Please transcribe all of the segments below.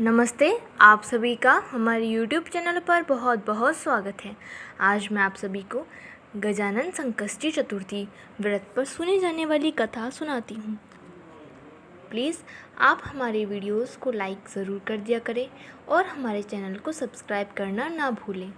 नमस्ते। आप सभी का हमारे YouTube चैनल पर बहुत बहुत स्वागत है। आज मैं आप सभी को गजानन संकष्टी चतुर्थी व्रत पर सुनी जाने वाली कथा सुनाती हूँ। प्लीज़ आप हमारे वीडियोस को लाइक ज़रूर कर दिया करें और हमारे चैनल को सब्सक्राइब करना ना भूलें।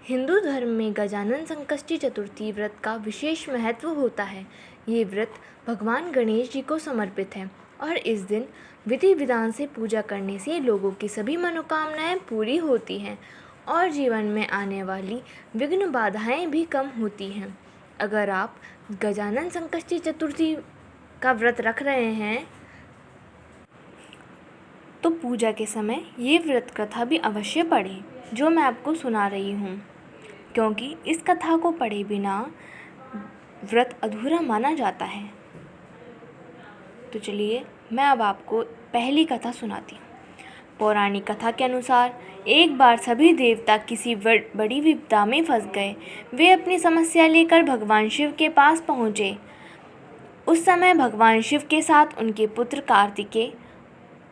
हिंदू धर्म में गजानन संकष्टी चतुर्थी व्रत का विशेष महत्व होता है। ये व्रत भगवान गणेश जी को समर्पित है और इस दिन विधि विधान से पूजा करने से लोगों की सभी मनोकामनाएं पूरी होती हैं और जीवन में आने वाली विघ्न बाधाएं भी कम होती हैं। अगर आप गजानन संकष्टी चतुर्थी का व्रत रख रहे हैं तो पूजा के समय ये व्रत कथा भी अवश्य पढ़ें जो मैं आपको सुना रही हूँ, क्योंकि इस कथा को पढ़े बिना व्रत अधूरा माना जाता है। तो चलिए मैं अब आपको पहली कथा सुनाती हूँ। पौराणिक कथा के अनुसार एक बार सभी देवता किसी बड़ी विपदा में फंस गए। वे अपनी समस्या लेकर भगवान शिव के पास पहुँचे। उस समय भगवान शिव के साथ उनके पुत्र कार्तिकेय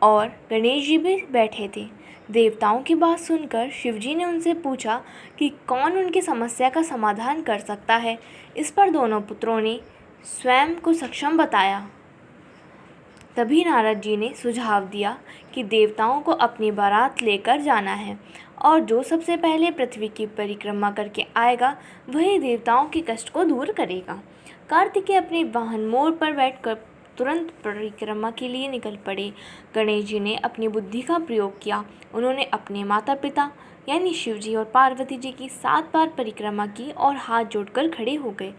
और गणेश जी भी बैठे थे। देवताओं की बात सुनकर शिवजी ने उनसे पूछा कि कौन उनकी समस्या का समाधान कर सकता है। इस पर दोनों पुत्रों ने स्वयं को सक्षम बताया। तभी नारद जी ने सुझाव दिया कि देवताओं को अपनी बारात लेकर जाना है और जो सबसे पहले पृथ्वी की परिक्रमा करके आएगा वही देवताओं के कष्ट को दूर करेगा। कार्तिकेय अपने वाहन मोर पर बैठकर तुरंत परिक्रमा के लिए निकल पड़े। गणेश जी ने अपनी बुद्धि का प्रयोग किया। उन्होंने अपने माता पिता यानी शिवजी और पार्वती जी की 7 बार परिक्रमा की और हाथ जोड़कर खड़े हो गए।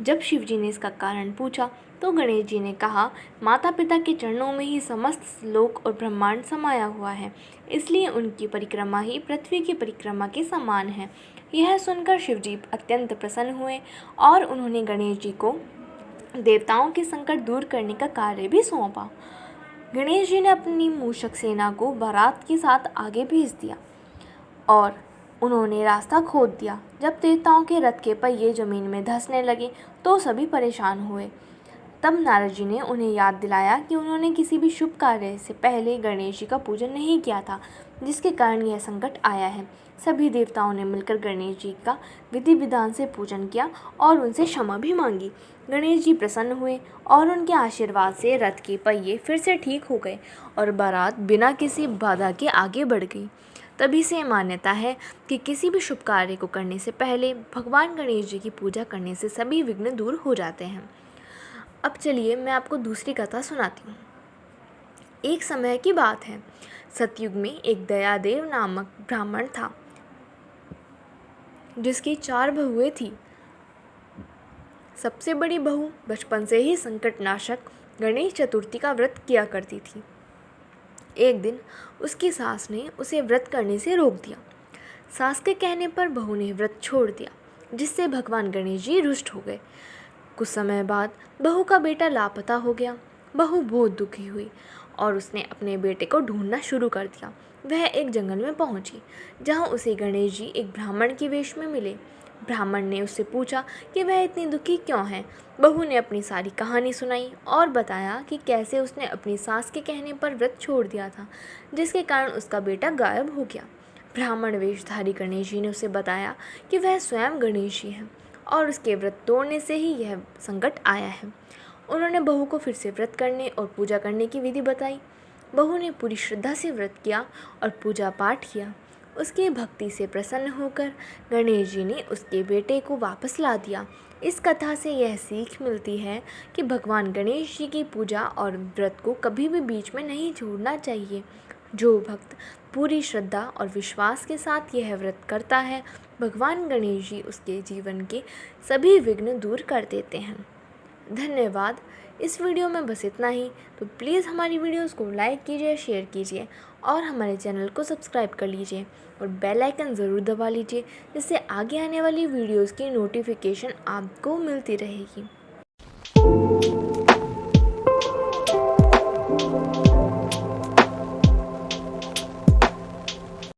जब शिवजी ने इसका कारण पूछा तो गणेश जी ने कहा, माता पिता के चरणों में ही समस्त लोक और ब्रह्मांड समाया हुआ है, इसलिए उनकी परिक्रमा ही पृथ्वी की परिक्रमा के समान है। यह सुनकर शिवजी अत्यंत प्रसन्न हुए और उन्होंने गणेश जी को देवताओं के संकट दूर करने का कार्य भी सौंपा। गणेश जी ने अपनी मूषक सेना को बारात के साथ आगे भेज दिया और उन्होंने रास्ता खोद दिया। जब देवताओं के रथ के पहिए जमीन में धंसने लगे तो सभी परेशान हुए। तब नारद जी ने उन्हें याद दिलाया कि उन्होंने किसी भी शुभ कार्य से पहले गणेश जी का पूजन नहीं किया था, जिसके कारण यह संकट आया है। सभी देवताओं ने मिलकर गणेश जी का विधि विधान से पूजन किया और उनसे क्षमा भी मांगी। गणेश जी प्रसन्न हुए और उनके आशीर्वाद से रथ के पहिए फिर से ठीक हो गए और बारात बिना किसी बाधा के आगे बढ़ गई। तभी से मान्यता है कि किसी भी शुभ कार्य को करने से पहले भगवान गणेश जी की पूजा करने से सभी विघ्न दूर हो जाते हैं। अब चलिए मैं आपको दूसरी कथा सुनाती हूँ। एक समय की बात है, सतयुग में एक दयादेव नामक ब्राह्मण था जिसकी 4 बहुएं थीं। सबसे बड़ी बहू बचपन से ही संकटनाशक गणेश चतुर्थी का व्रत किया करती थी। एक दिन उसकी सास ने उसे व्रत करने से रोक दिया। सास के कहने पर बहू ने व्रत छोड़ दिया, जिससे भगवान गणेश जी रुष्ट हो गए। कुछ समय बाद बहू का बेटा लापता हो गया। बहू बहुत दुखी हुई और उसने अपने बेटे को ढूंढना शुरू कर दिया। वह एक जंगल में पहुंची, जहां उसे गणेश जी एक ब्राह्मण के वेश में मिले। ब्राह्मण ने उससे पूछा कि वह इतनी दुखी क्यों है। बहू ने अपनी सारी कहानी सुनाई और बताया कि कैसे उसने अपनी सास के कहने पर व्रत छोड़ दिया था, जिसके कारण उसका बेटा गायब हो गया। ब्राह्मण वेशधारी गणेश जी ने उसे बताया कि वह स्वयं गणेश जी हैं और उसके व्रत तोड़ने से ही यह संकट आया है। उन्होंने बहू को फिर से व्रत करने और पूजा करने की विधि बताई। बहू ने पूरी श्रद्धा से व्रत किया और पूजा पाठ किया। उसकी भक्ति से प्रसन्न होकर गणेश जी ने उसके बेटे को वापस ला दिया। इस कथा से यह सीख मिलती है कि भगवान गणेश जी की पूजा और व्रत को कभी भी बीच में नहीं छोड़ना चाहिए। जो भक्त पूरी श्रद्धा और विश्वास के साथ यह व्रत करता है, भगवान गणेश जी उसके जीवन के सभी विघ्न दूर कर देते हैं। धन्यवाद। इस वीडियो में बस इतना ही। तो प्लीज़ हमारी वीडियोस को लाइक कीजिए, शेयर कीजिए और हमारे चैनल को सब्सक्राइब कर लीजिए और बेल आइकन ज़रूर दबा लीजिए, जिससे आगे आने वाली वीडियोस की नोटिफिकेशन आपको मिलती रहेगी।